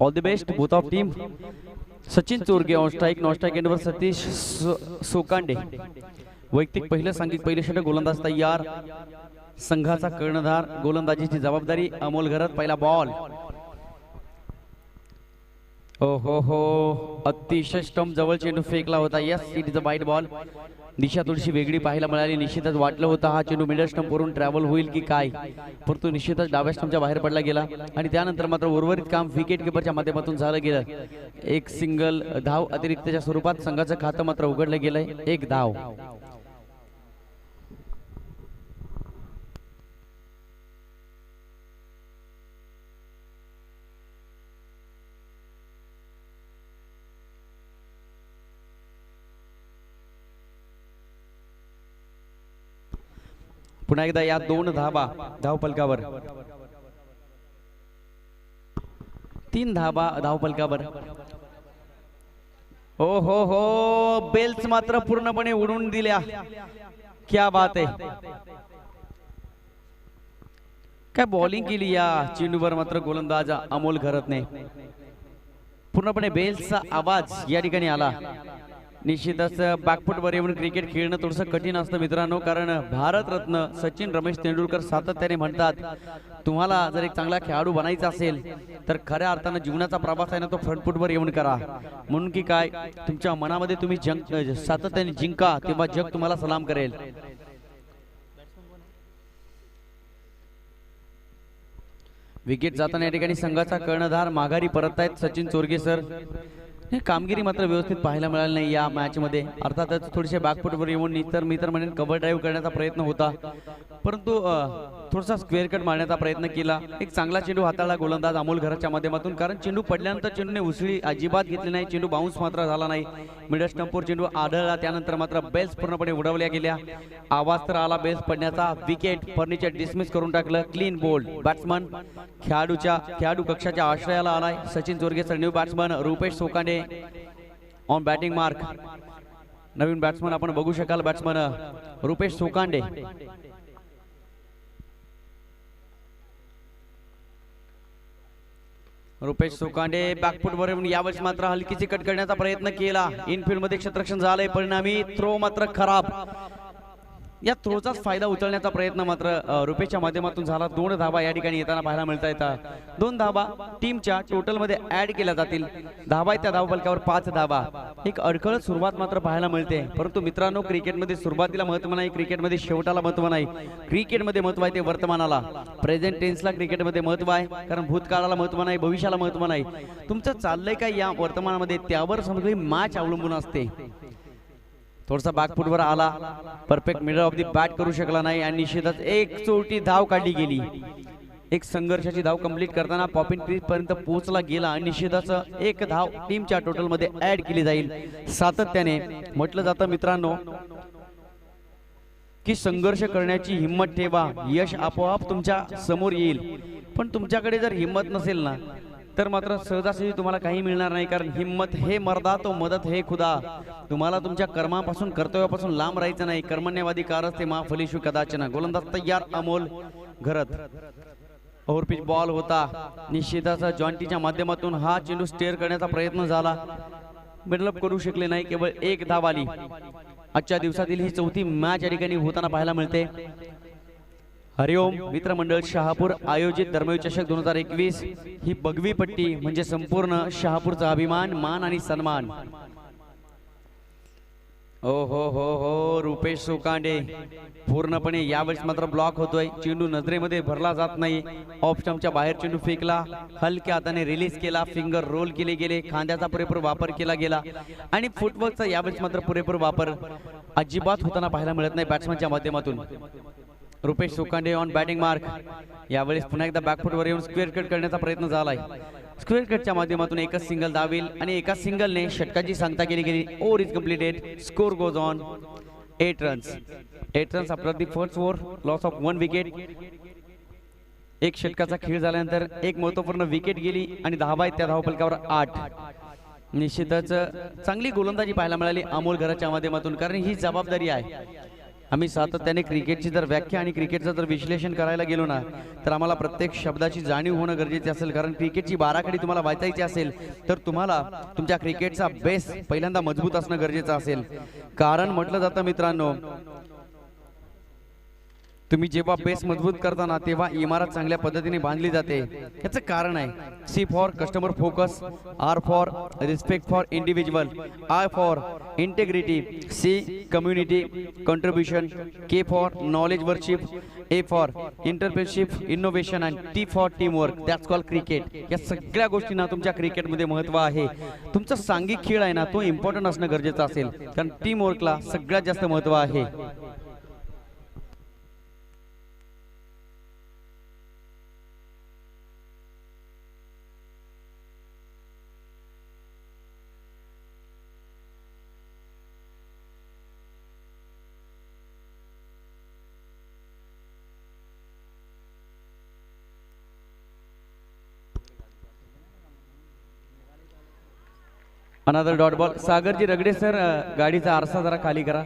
All the best both of team. Sachin Chorge on strike, non strike एंडवर सतीश सोकांडे. वैयक्तिक पहिलं सांघिक पहिले षटक, गोलंदाज तयार. संघाचा कर्णधार, गोलंदाजीची जबाबदारी अमोल घरत. पहिला बॉल. ओ हो, अतिशय स्टंप जवळ चेंडू फेकला होता. Yes, it is a wide ball. दिशा थोडीशी वेगळी पाहायला मिळाली. निश्चितच वाटलं होतं हा चेंडू मिडल स्टंप वरून ट्रॅव्हल होईल की काय, परंतु निश्चितच डाव्या स्टंपच्या बाहेर पडला गेला. आणि त्यानंतर मात्र उर्वरित काम विकेट किपरच्या माध्यमातून झालं गेलं. एक सिंगल धाव अतिरिक्तच्या स्वरूपात संघाचं खातं मात्र उघडलं गेलंय. एक धाव. पुन्हा एकदा या 2 धाबा धावफलकावर, 3 धाबा धावफलकावर. हो, बेल्स मात्र पूर्णपणे उडवून दिल्या. क्या बात आहे, काय बॉलिंग केली या चेंडूवर मात्र गोलंदाज अमोल घरतने. पूर्णपणे बेल्सचा आवाज या ठिकाणी आला. निश्चितच बॅकफुटवर येऊन क्रिकेट खेळणं थोडंसं कठीण असतं मित्रांनो, कारण भारतरत्न सचिन रमेश तेंडुलकर सातत्याने म्हणतात, तुम्हाला जर एक चांगला खेळाडू बनायचा असेल तर खऱ्या अर्थानं जीवनाचा प्रवास आहे ना तो फ्रंट फुटवर येऊन करा. म्हणून की काय, तुमच्या मनामध्ये तुम्ही सातत्याने जिंका, तेव्हा जग तुम्हाला सलाम करेल. विकेट जाताना या ठिकाणी संघाचा कर्णधार माघारी परत आहेत सचिन चोरगे सर. कामगिरी मात्र व्यवस्थित पाहायला मिळाली नाही या मॅच मध्ये. अर्थातच थोडेसे बॅकफुटवर येऊन मित्र म्हणून कव्हर ड्राईव्ह करण्याचा प्रयत्न होता, परंतु थोडासा स्क्वेअर कट मारण्याचा प्रयत्न केला. एक चांगला चेंडू हाताळला गोलंदाज अमोल घरच्या माध्यमातून, कारण चेंडू पडल्यानंतर चेंडूने उसळी अजिबात घेतली नाही. चेंडू बाउन्स मात्र झाला नाही. मिडल स्टंपवर चेंडू आढळला. त्यानंतर मात्र बेल्स पूर्णपणे उडवल्या गेल्या. आवाज तर आला बेल्स पडण्याचा. विकेट फर्निचर डिसमिस करून टाकलं. Clean bowled. बॅट्समन खेळाडू कक्षाच्या आश्रयाला आलाय Sachin Chorge sir. New batsman Rupesh Sokande on batting mark. नवीन बॅट्समन आपण बघू शकाल, बॅट्समन रुपेश सोकांडे. रुपेश सोकांडे बॅकफुटवर येऊन यावेळेस मात्र हलकीची कट करण्याचा प्रयत्न केला. इनफिल्ड मध्ये क्षेत्ररक्षण झालंय, परिणामी थ्रो मात्र खराब. या थ्रोचाच फायदा उचलण्याचा प्रयत्न मात्र रुपेशच्या माध्यमातून झाला. 2 धाबा या ठिकाणी येताना पाहायला मिळता येतात. 2 धाबा टीमच्या टोटल मध्ये ऍड केल्या जातील. धाबा त्या धावफलकावर 5 धाबा. एक अडखळत सुरुवात मात्र पाहायला मिळते, परंतु मित्रांनो क्रिकेटमध्ये सुरुवातीला महत्व नाही, क्रिकेटमध्ये शेवटाला महत्व नाही. क्रिकेटमध्ये महत्व आहे ते वर्तमानाला, प्रेझेंट टेन्सला क्रिकेटमध्ये महत्व आहे, कारण भूतकाळाला महत्व नाही, भविष्याला महत्व नाही. तुमचं चाललंय काय या वर्तमानामध्ये त्यावर सगळी मॅच अवलंबून असते. थोडासा बॅकफुटवर आला, perfect middle of the bat करू शकला नाही आणि निश्चितच एक चोटी धाव काढली गेली. एक संघर्षाची धाव कंप्लीट करताना पॉपिंग क्रीज पर्यंत पोहोचला गेला आणि निश्चितच एक धाव टीमच्या टोटल मध्ये ऍड केली जाईल. सातत्याने म्हटलं जातं मित्रांनो की संघर्ष करण्याची हिम्मत ठेवा, यश आपोआप तुमच्या समोर येईल. पण तुमच्याकडे जर हिम्मत नसेल ना तर मात्र सहजासहजी तुम्हाला काही मिळणार नाही, कारण हिम्मत हे मर्दा तो मदत हे खुदा. तुम्हाला तुमच्या कर्मापासून कर्तव्यापासून लांब राहायचं नाही. कर्मण्यवादी कारस्ते महाफलेषु कदाचन. गोलंदाज तयार अमोल घरत. ओव्हरपिच बॉल होता. निश्चितच जॉन्टीच्या माध्यमातून हा चेंडू स्टेअर करण्याचा प्रयत्न झाला, मिडलअप करू शकले नाही. केवळ एक धाव आली. आजच्या दिवसातील ही 4थी मॅच या ठिकाणी होताना पाहायला मिळते. हरिओम मित्रमंडळ शहापूर आयोजित धर्मवीर चषक 2021 ही बगवी पट्टी म्हणजे संपूर्ण शहापूरचा अभिमान, मान आणि सन्मान. हो रुपेश सोकांडे पूर्णपणे यावेळेस मात्र ब्लॉक होतोय. चेंडू नजरेमध्ये भरला जात नाही. ऑफ स्टंपच्या बाहेर चेंडू फेकला, हलक्या हाताने रिलीज केला, फिंगर रोल केले गेले, खांद्याचा पुरेपूर वापर केला गेला आणि फुटवर्कचा यावेळेस मात्र पुरेपूर वापर अजिबात होताना पाहायला मिळत नाही बॅट्समनच्या माध्यमातून. Rupesh Sokande on batting mark. यावेळेस पुन्हा एकदा बॅकफुटवर येऊन स्क्वेअर कट करण्याचा प्रयत्न झालाय. स्क्वेअर कटच्या माध्यमातून एकच सिंगल धावेल आणि एका सिंगलने षटकाची सांगता केली गेली. Over is completed. Score goes on 8 runs. 8 runs after the first over, loss of 1 wicket. एक षटकाचा खेळ झाल्यानंतर एक महत्त्वपूर्ण विकेट गेली आणि धावा आहेत त्या धावफलकावर 8. निश्चितच चांगली गोलंदाजी पाहायला मिळाली अमोल घरच्या माध्यमातून, कारण ही जबाबदारी आहे. आम्ही सातत्याने क्रिकेटची जर व्याख्या आणि क्रिकेटचं जर विश्लेषण करायला गेलो ना तर आम्हाला प्रत्येक शब्दाची जाणीव होणं गरजेचे असेल, कारण क्रिकेटची बाराखडी तुम्हाला वाचायची असेल तर तुम्हाला तुमच्या क्रिकेटचा बेस पहिल्यांदा मजबूत असणं गरजेचं असेल. कारण म्हटलं जातं मित्रांनो, तुम्ही जेव्हा बेस मजबूत करताना तेव्हा इमारत चांगल्या पद्धतीने बांधली जाते. याचं कारण आहे C for customer focus, R for respect for individual, I for integrity, C community contribution, K for knowledge worship, A for entrepreneurship innovation and T for team work. That's call cricket. या सगळ्या गोष्टींना तुमच्या क्रिकेटमध्ये महत्त्व आहे. तुमचा सांघिक खेळ आहे ना तो इम्पॉर्टंट असणं गरजेचं असेल, कारण टीम वर्कला सगळ्यात जास्त महत्त्व आहे. Another dot ball. सागरजी रगडे सर, गाडीचा आरसा जरा खाली करा.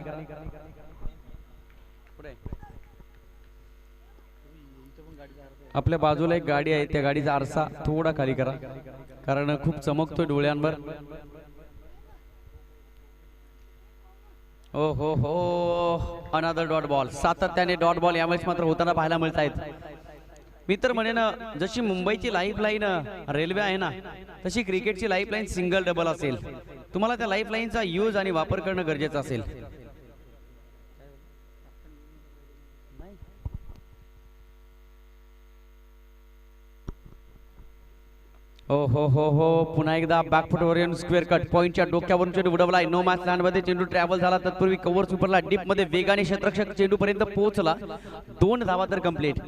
आपल्या बाजूला एक गाडी आहे, त्या गाडीचा आरसा थोडा खाली करा, कारण खूप चमकतोय डोळ्यांवर. ओ हो, अनदर डॉट बॉल. सातत्याने डॉट बॉल यावेळेस मात्र होताना पाहायला मिळत आहेत. मी तर म्हणेन जशी मुंबईची लाईफ लाईन रेल्वे आहे ना तशी क्रिकेटची लाईफ लाईन सिंगल डबल असेल. तुम्हाला त्या लाईफ लाईनचा यूज आणि वापर करणं गरजेचं असेल. हो, पुन्हा एकदा बॅकफुटवर येऊन स्क्वेअर कट पॉइंटच्या डोक्यावरून चेंडू उडवलाय. नो मॅच लँडमध्ये चेंडू ट्रॅव्हल झाला, तत्पूर्वी कव्हर सुपरला डीपमध्ये वेगाने क्षेत्ररक्षक चेंडू पर्यंत पोहोचला. 2 धावा तर कंप्लीट.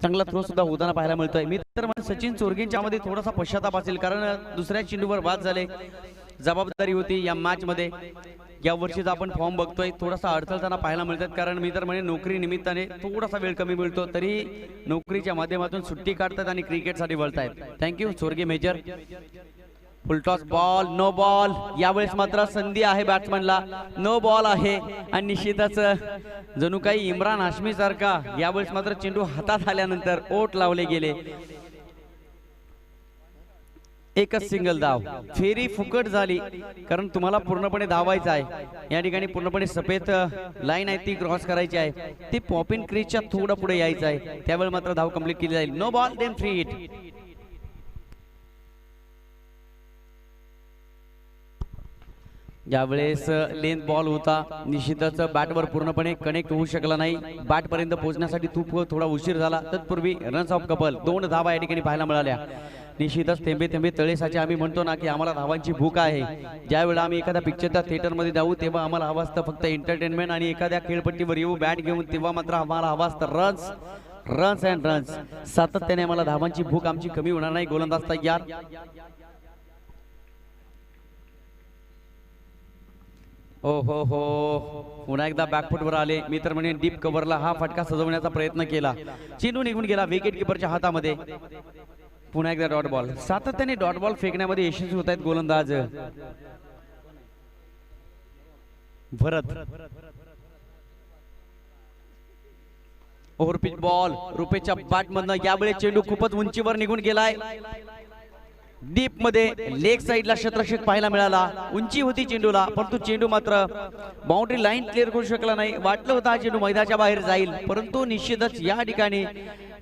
चांगला थ्रो सुद्धा होताना पाहायला मिळतोय. मी तर सचिन चोरगेंच्या मध्ये थोडासा पश्चाताप असेल, कारण दुसऱ्या चेंडूवर बाद झाले. जबाबदारी होती या मॅच मध्ये. या वर्षीचा आपण फॉर्म बघतोय थोडासा अडथळताना पाहायला मिळतात, कारण मी तर म्हणे नोकरी निमित्ताने थोडासा वेळ कमी मिळतो, तरी नोकरीच्या माध्यमातून सुट्टी काढतात आणि क्रिकेटसाठी वळतायत. Thank you Chorge major. Full toss ball, no ball. यावेळेस मात्र संधी आहे बॅट्समनला, नो बॉल आहे. आणि निश्चितच जणू काही इम्रान हाशमी सारखा यावेळेस मात्र चेंडू हातात आल्यानंतर ओट लावले गेले. एकच सिंगल धाव. फेरी फुकट झाली, कारण तुम्हाला पूर्णपणे धावायचं आहे. या ठिकाणी पूर्णपणे सफेद लाईन आहे ती क्रॉस करायची आहे. ती पॉपिन क्रीजच्या थोडं पुढे यायचं आहे, त्यावेळी मात्र धाव कंप्लीट केली जाईल. No ball then free hit. यावेळेस लेंथ बॉल होता, निश्चितच बॅटवर पूर्णपणे कनेक्ट होऊ शकला नाही. बॅट पर्यंत पोहोचण्यासाठी थोडा उशीर झाला. तत्पूर्वी रन्स ऑफ कपल 2 धावा या ठिकाणी पाहायला मिळाल्या. निश्चितच थेंबे थेंबे तळेसाचे आम्ही म्हणतो ना की आम्हाला धावांची भूक आहे. ज्यावेळेला आम्ही एखाद्या पिक्चरच्या थिएटरमध्ये जाऊ तेव्हा आम्हाला हवा असतं फक्त एंटरटेनमेंट, आणि एखाद्या खेळपट्टीवर येऊ बॅट घेऊन तेव्हा मात्र आम्हाला हवा असतं रन्स, रन्स अँड रन्स. सातत्याने आम्हाला धावांची भूक आमची कमी होणार नाही. गोलंदाज तयार. हो, पुन्हा एकदा बॅकफुटवर आले. मी तर म्हणे डीप कव्हरला हा फटका सजवण्याचा प्रयत्न केला, चेंडू निघून गेला विकेट किपरच्या हातामध्ये. पुन्हा एकदा डॉट बॉल. सातत्याने डॉट बॉल फेकण्यामध्ये यशस्वी होत आहेत गोलंदाज. भरत. ओव्हरपिच बॉल रुपेच्या बॅट मधनं यावेळी चेंडू खूपच उंचीवर निघून गेलाय. डीप मध्ये लेग साइडला क्षेत्ररक्षक पाहायला मिळाला. उंची होती चेंडूला, परंतु चेंडू मात्र बाउंड्री लाईन क्लिअर करू शकला नाही. वाटलं होतं हा चेंडू मैदानाच्या बाहेर जाईल, परंतु निश्चितच या ठिकाणी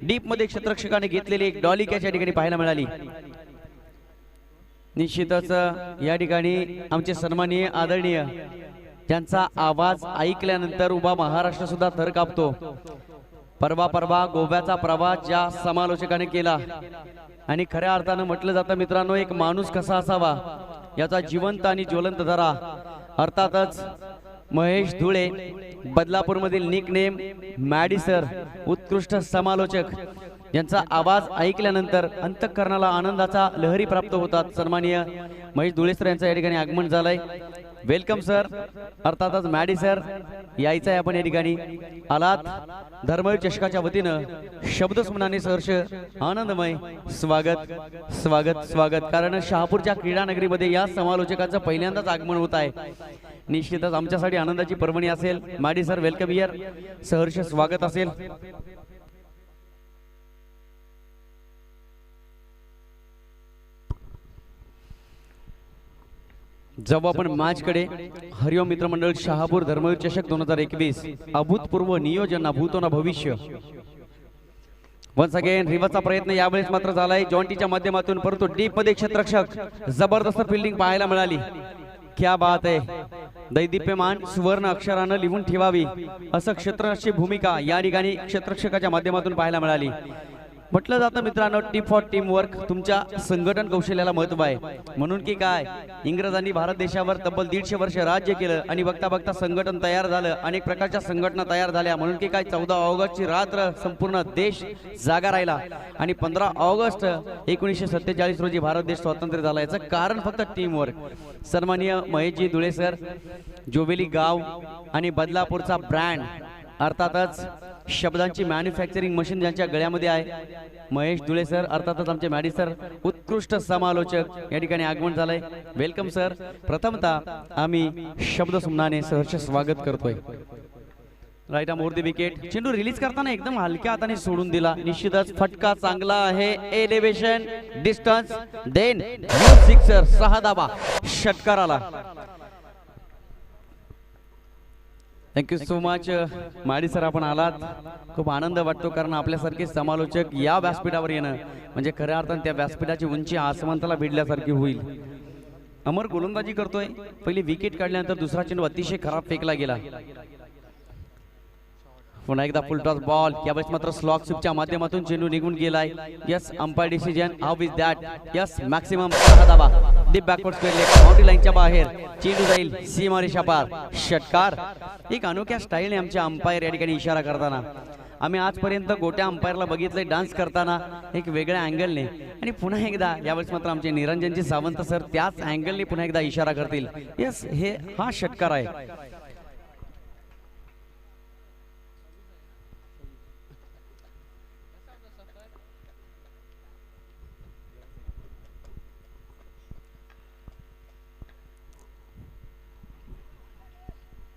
डीप मध्ये क्षेत्ररक्षकाने घेतलेली एक डॉली कॅच या ठिकाणी पाहायला मिळाली. निश्चितच या ठिकाणी आमचे सन्माननीय आदरणीय, ज्यांचा आवाज ऐकल्यानंतर उभा महाराष्ट्र सुद्धा थर कापतो. परवा गोव्याचा प्रवास ज्या समालोचकाने केला, आणि खऱ्या अर्थानं म्हटलं जातं मित्रांनो, एक माणूस कसा असावा याचा जिवंत आणि ज्वलंत धरा अर्थातच महेश धुळे, बदलापूरमधील निकनेम मॅडी सर, उत्कृष्ट समालोचक, यांचा आवाज ऐकल्यानंतर अंतःकरणाला आनंदाचा लहरी प्राप्त होतात. सन्माननीय महेश धुळे सर यांचं या ठिकाणी आगमन झालंय. वेलकम सर, अर्थातच मॅडी सर यायचं आहे आपण या ठिकाणी आलात. धर्मवीर चषकाच्या वतीनं शब्दसुमनाने सहर्ष आनंदमय स्वागत स्वागत स्वागत. कारण शहापूरच्या क्रीडा नगरीमध्ये या समालोचकांचं पहिल्यांदाच आगमन होत आहे. निश्चितच आमच्यासाठी आनंदाची पर्वणी असेल. मॅडी सर वेलकम हियर, सहर्ष स्वागत असेल. जब आपण मॅच कडे हरिओम मित्रमंडळ शहापूर धर्मवीर चषक 2021 अभूतपूर्व नियोजन भूतो ना भविष्य. वन्स अगेन रिव्हरचा प्रयत्न यावेळेस मात्र झालाय जॉन्टीच्या माध्यमातून, परंतु डीप मध्ये क्षेत्ररक्षक जबरदस्त फिल्डिंग पाहायला मिळाली. क्या बात आहे. दैदिप्यमान सुवर्ण अक्षरानं लिहून ठेवावी असं क्षेत्ररक्षक भूमिका या ठिकाणी क्षेत्ररक्षकाच्या माध्यमातून पाहायला मिळाली. म्हटलं जातं मित्रांनो, टीम फॉर टीम वर्क, तुमच्या संघटन कौशल्याला महत्व आहे. म्हणून की काय, इंग्रजांनी भारत देशावर तब्बल 150 वर्ष राज्य केलं आणि बघता बघता संघटन तयार झालं, अनेक प्रकारच्या संघटना तयार झाल्या. म्हणून की काय, 14 ऑगस्टची रात्र संपूर्ण देश जागा राहिला आणि 15 ऑगस्ट 1947 रोजी भारत देश स्वातंत्र्य झाला. याचं कारण फक्त टीम वर्क. सन्माननीय महेशजी धुळे सर, जोवेली गाव आणि बदलापूरचा ब्रँड, अर्थातच शब्दांची मॅन्युफॅक्चरिंग मशीन ज्यांच्या गळ्यामध्ये आहे, महेश धुळे सर, अर्थातच आमचे मॅडी सर उत्कृष्ट समालोचक या ठिकाणी आगमन झालंय. Welcome sir. प्रथमतः आम्ही शब्दसुमनाने सहर्ष स्वागत करतोय. Right arm over the wicket. चेंडू रिलीज करताना एकदम हलक्या हाताने सोडून दिला. निश्चितच फटका चांगला आहे. एलिव्हेशन, डिस्टन्स, देन सिक्सर, 6 धावा षटकाराला. थँक्यू सो मच माडी सर, आपण आलात. खूप आनंद वाटतो, कारण आपल्यासारखे समालोचक या व्यासपीठावर येणं म्हणजे खऱ्या अर्थाने त्या व्यासपीठाची उंची आसमांताला भिडल्यासारखी होईल. अमर गोलंदाजी करतोय. पहिली विकेट काढल्यानंतर दुसरा चेंडू अतिशय खराब फेकला गेला. पुन्हा एकदा फुल टॉस बॉल. यावेळेस मात्र स्लॉग स्वीपच्या माध्यमातून चेंडू निघून गेलाय. Yes, umpire decision. How is that? Yes, maximum 6 धावा. Deep backward square leg, boundary लाईनच्या बाहेर चेंडू जाईल सीमारेषा पार. षटकार. एक अनोख्या स्टाईलने आमचे अंपायर या ठिकाणी इशारा करताना, आम्ही आजपर्यंत गोट्या अंपायरला बघितलंय डान्स करताना एक वेगळ्या अँगलने, आणि पुन्हा एकदा यावेळेस मात्र आमचे निरंजनजी सावंत सर त्याच अँगलने पुन्हा एकदा इशारा करतील. यस, हा षटकार आहे.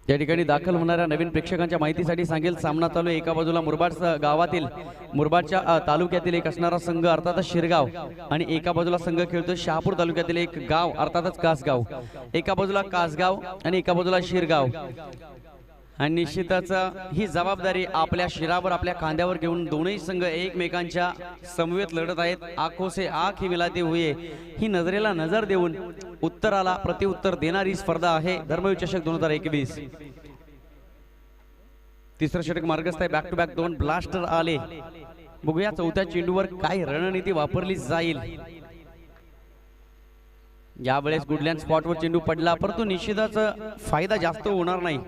या ठिकाणी दाखल होणाऱ्या नवीन प्रेक्षकांच्या माहितीसाठी सांगेल, सामना चालू आहे. एका बाजूला मुरबाड गावातील, मुरबाडच्या तालुक्यातील एक असणारा संघ अर्थातच शिरगाव, आणि एका बाजूला संघ खेळतोय शहापूर तालुक्यातील एक गाव अर्थातच कासगाव. एका बाजूला कासगाव आणि एका बाजूला शिरगाव. आणि निश्चितच ही जबाबदारी आपल्या शिरावर, आपल्या खांद्यावर घेऊन दोनही संघ एकमेकांच्या समवेत लढत आहेत. आंखों से आंख मिलाते हुए, ही नजरेला नजर देऊन उत्तराला प्रतिउत्तर देणारी स्पर्धा आहे धर्मवीर चषक 2021. तिसरं षटक मार्गस्थ आहे. बॅक टू बॅक 2 ब्लास्टर आले. बघूया चौथ्या चेंडूवर काय रणनीती वापरली जाईल. यावेळेस गुडलँड स्पॉटवर चेंडू पडला, परंतु निश्चितच फायदा जास्त होणार नाही.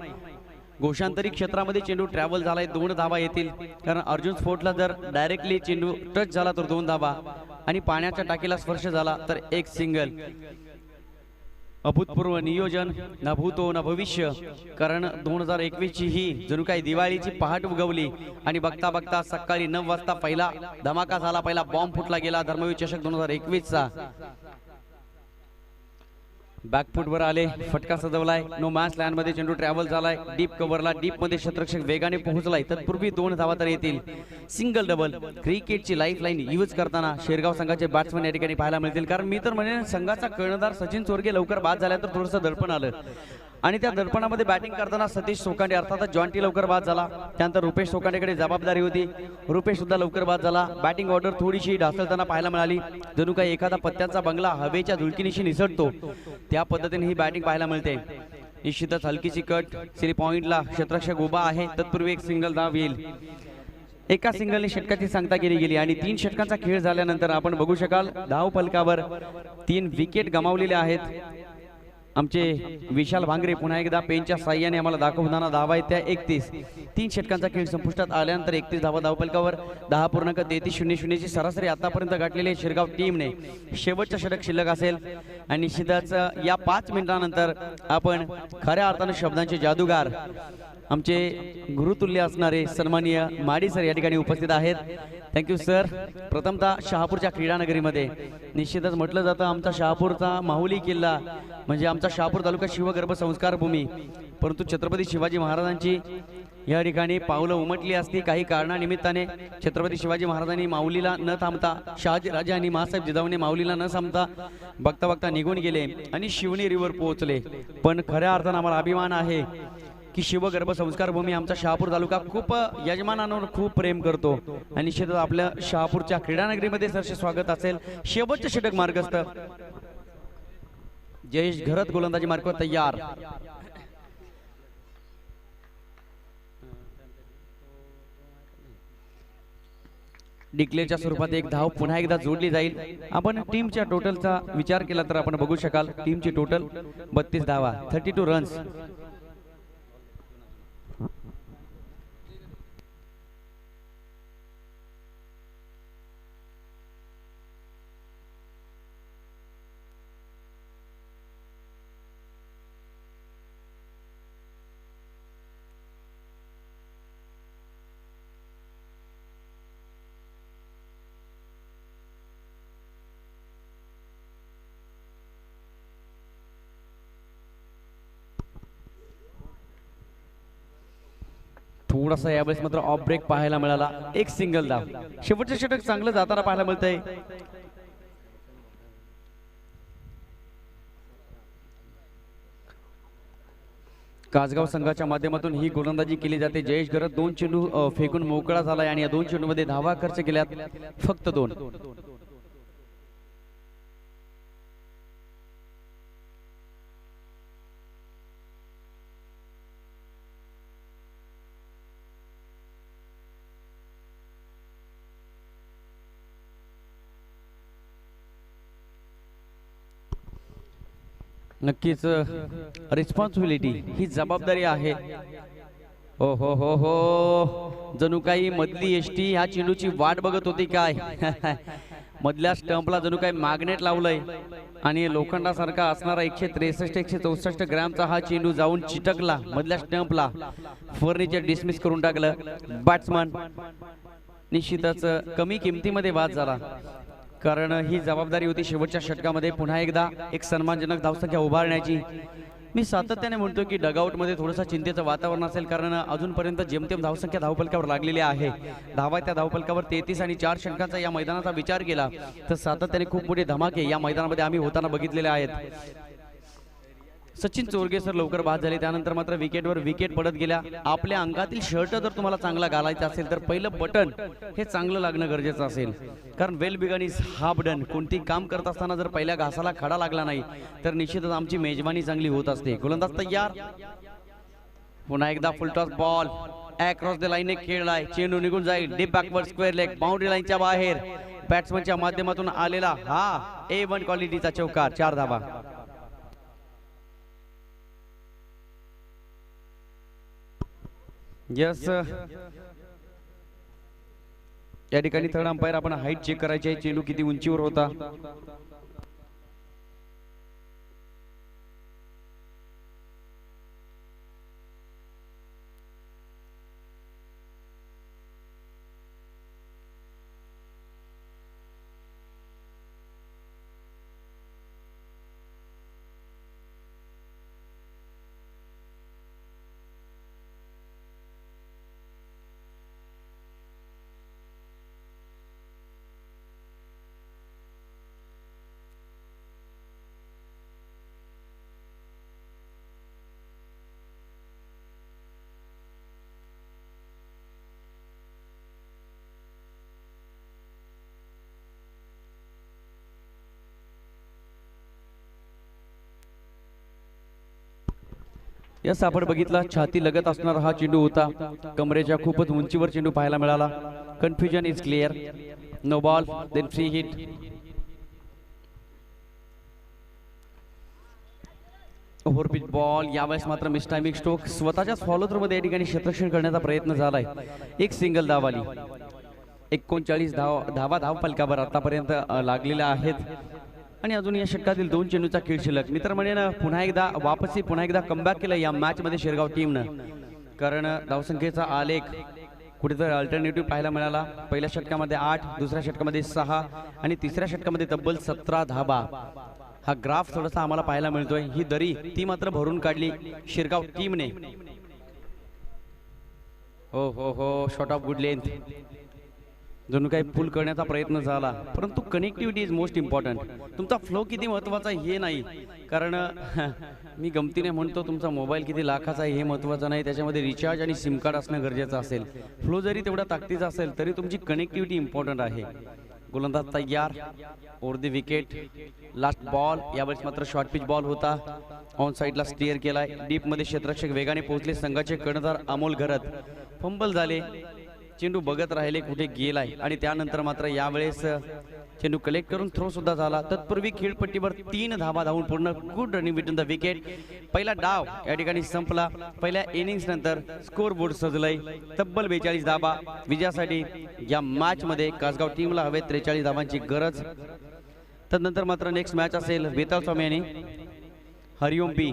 गोशांतरी क्षेत्रामध्ये चेंडू ट्रॅव्हल झालाय. 2 धावा येतील, कारण अर्जुन स्फोटला जर डायरेक्टली चेंडू टच झाला तर 2 धावा, आणि पाण्याच्या टाकीला स्पर्श झाला तर 1 सिंगल. अभूतपूर्व नियोजन, न भूतो न भविष्य, कारण 2021 ची ही जणू काही दिवाळीची पहाट उगवली, आणि बघता बघता सकाळी 9 वाजता पहिला धमाका झाला, पहिला बॉम्ब फुटला गेला धर्मवीर चषक 2021 चा. बॅकफुट वर आले, फटका सजवलाय. नो मॅच लँड मध्ये चेंडू ट्रॅव्हल झालाय. डीप कव्हरला, डीप मध्ये क्षेत्ररक्षक वेगाने पोहोचलाय. तत्पूर्वी 2 धावा तर येतील. Single double. क्रिकेटची लाईफ लाईन यूज करताना शेरगाव संघाचे बॅट्समन या ठिकाणी पाहायला मिळतील, कारण मी तर म्हणजे संघाचा कर्णधार सचिन चोरगे लवकर बाद झाला तर थोडंसं दडपण आलं, आणि त्या दडपणामध्ये बॅटिंग करताना सतीश सोकांडे अर्थातच जॉन्टी लवकर बाद झाला. त्यानंतर रुपेश सोकांडेकडे जबाबदारी होती. रुपेश सुद्धा लवकर बाद झाला. बॅटिंग ऑर्डर थोडीशी ढासळताना पाहायला मिळाली. जणू काही एखादा पत्त्यांचा बंगला हवेच्या झुळकीनिशी निसटतो त्या पद्धतीने ही बॅटिंग पाहायला मिळते. निश्चितच हलकीची कट. सिरी पॉइंटला क्षेत्ररक्षक उभा आहे. तत्पूर्वी 1 सिंगल धाव येईल. एका सिंगलने षटकाची सांगता केली गेली, आणि 3 षटकांचा खेळ झाल्यानंतर आपण बघू शकाल धाव फलकावर 3 विकेट गमावलेल्या आहेत. आमचे विशाल भांगरे पुन्हा एकदा पेनच्या साह्याने आम्हाला दाखवताना धावा आहेत त्या 31. 3 षटकांचा खेळ संपुष्टात आल्यानंतर 31 धावा धावफलकावर 10.3300 ची सरासरी आतापर्यंत गाठलेली शिरगाव टीमने शेवटचा षटक शिल्लक असेल आणि निश्चितच या 5 मिनिटांनंतर आपण खऱ्या अर्थाने शब्दांचे जादूगार आमचे गुरुतुल्य असणारे सन्माननीय माडी सर या ठिकाणी उपस्थित आहेत. Thank you sir. प्रथमतः शहापूरच्या क्रीडानगरीमध्ये निश्चितच म्हटलं जातं आमचा शहापूरचा माहुली किल्ला म्हणजे आमचा शहापूर तालुका शिवगर्भ संस्कार भूमी, परंतु छत्रपती शिवाजी महाराजांची या ठिकाणी पावलं उमटली असती. काही कारणानिमित्ताने छत्रपती शिवाजी महाराजांनी माऊलीला न थांबता शहाजी राजा आणि मासाहेब जिजाऊने माऊलीला न थांबता बघता बघता निघून गेले आणि शिवनेरीवर पोहोचले. पण खऱ्या अर्थानं आम्हाला अभिमान आहे की शिवगर्भ संस्कार भूमी आमचा शहापूर तालुका खूप यजमानांवर खूप प्रेम करतो आणि निश्चितच आपल्या शहापूरच्या क्रीडानगरीमध्ये सरसे स्वागत असेल. शेवटचे षटक मार्गस्थ जयेश घरत गोलंदाजी मार्गावर तयार. डिक्लेअरच्या स्वरूपात एक धाव पुन्हा एकदा जोडली जाईल. आपण टीमच्या टोटलचा विचार केला तर आपण बघू शकाल टीमची टोटल 32 धावा 32 रन्स. थोडासा यावेळेस मात्र ऑफ ब्रेक पाहायला मिळाला. एक सिंगल धाव. शेवटचे षटक चांगलं जाताना पाहायला मिळतंय. कासगाव संघाच्या माध्यमातून ही गोलंदाजी केली जाते. जयेश घरत 2 चेंडू फेकून मोकळा झालाय आणि या 2 चेंडूमध्ये धावा खर्च केल्यात फक्त 2. नक्कीच रिस्पॉन्सिबिलिटी ही जबाबदारी आहे. हो हो हो हो जणू काही मधली एसटी ह्या चेंडूची वाट बघत होती काय. मधल्या स्टंपला जणू काही मॅग्नेट लावलंय आणि लोखंडासारखा असणारा 163-164 ग्रॅमचा हा चेंडू जाऊन चिटकला मधल्या स्टंपला. फर्निचर डिसमिस करून टाकलं. बॅट्समन निश्चितच कमी किमतीमध्ये बाद झाला कारण ही जबाबदारी होती शेवटच्या षटकामध्ये पुन्हा एकदा एक सन्मानजनक धावसंख्या उभारण्याची. मी सातत्याने म्हणतो की डगआउटमध्ये थोडंसं चिंतेचं वातावरण असेल कारण अजूनपर्यंत जेमतेम धावसंख्या धावफलकावर लागलेली आहे. धावा त्या धावफलकावर 33 आणि 4 षटकांचा या मैदानाचा विचार केला तर सातत्याने खूप मोठे धमाके या मैदानामध्ये आम्ही होताना बघितलेले आहेत. सचिन चोरगे सर लवकर बाद झाले त्यानंतर मात्र विकेटवर विकेट पडत गेल्या. आपल्या अंगातील शर्ट जर तुम्हाला चांगला घालायचा असेल तर पहिलं बटन हे चांगलं लागणं गरजेचं असेल कारण well begun is half done. कोणती काम करत असताना जर पहिल्या घासाला खडा लागला नाही तर निश्चितच आमची मेजबानी चांगली होत असते. गोलंदाज तयार. पुन्हा एकदा फुल toss ball across the line खेळलाय. चेंडू निघून जाईल deep backward square leg boundary लाईनच्या बाहेर. बॅट्समनच्या माध्यमातून आलेला हा A1 क्वालिटीचा चौकार. 4 धावा. यस या ठिकाणी थर्ड अंपायर आपण हाईट चेक करायची आहे. चेंडू किती उंचीवर होता. यस आपण बघितला छाती लगत असणारा हा चेंडू होता. कमरेच्या खूपच उंचीवर चेंडू पाहायला मिळाला. Confusion is clear. No ball then free hit. Over pitch ball, यावेळेस मात्र मिस्टायमिक स्ट्रोक स्वतःच्याच फॉलो थ्रू मध्ये या ठिकाणी क्षेत्ररक्षण करण्याचा प्रयत्न झालाय. एक सिंगल धाव आली. 39 धावा धाव फलकावर आतापर्यंत लागलेल्या आहेत आणि अजून या षटकातील 2 चेंडूचा खेळ शिल्लक. मित्र म्हणेन पुन्हा एकदा वापसी, पुन्हा एकदा कमबॅक केलं या मॅच मध्ये शिरगाव टीमनं. कारण धावसंख्येचा आलेख कुठेतरी अल्टरनेटिव्ह पाहायला मिळाला. पहिल्या षटकामध्ये 8, दुसऱ्या षटकामध्ये 6 आणि तिसऱ्या षटकामध्ये तब्बल 17 धाबा. हा ग्राफ थोडासा आम्हाला पाहायला मिळतोय. ही दरी ती मात्र भरून काढली शिरगाव टीमने. हो हो हो, शॉट ऑफ गुड लेंथ जणू काही पुल करण्याचा प्रयत्न झाला, परंतु कनेक्टिव्हिटी इज मोस्ट इम्पॉर्टंट. तुमचा फ्लो किती महत्त्वाचा आहे हे नाही, कारण मी गमतीने म्हणतो तुमचा मोबाईल किती लाखाचा आहे हे महत्त्वाचं नाही, त्याच्यामध्ये रिचार्ज आणि सिम कार्ड असणं गरजेचं असेल. फ्लो जरी तेवढा ताकदीचा असेल तरी तुमची कनेक्टिव्हिटी इम्पॉर्टंट आहे. गोलंदाज तयार, over the wicket, last ball. यावेळेस मात्र शॉर्ट पिच बॉल होता, ऑन साईडला स्टीअर केलाय. डीप मध्ये क्षेत्ररक्षक वेगाने पोहोचले. संघाचे कर्णधार अमोल घरत फंबल झाले. चेंडू बघत राहिले कुठे गेलाय आणि त्यानंतर मात्र यावेळेस चेंडू कलेक्ट करून थ्रो सुद्धा झाला. तत्पूर्वी खेळपट्टीवर 3 धावा धावून पूर्ण. Good running between the wicket. पहिला डाव या ठिकाणी संपला. पहिल्या इनिंग्स नंतर स्कोर बोर्ड सजलय. तब्बल 42 धावा विजयासाठी या मॅच मध्ये कासगाव टीमला हवे 43 धावांची गरज. तदनंतर मात्र नेक्स्ट मॅच असेल वेताळ स्वामी आणि हरिओम पी.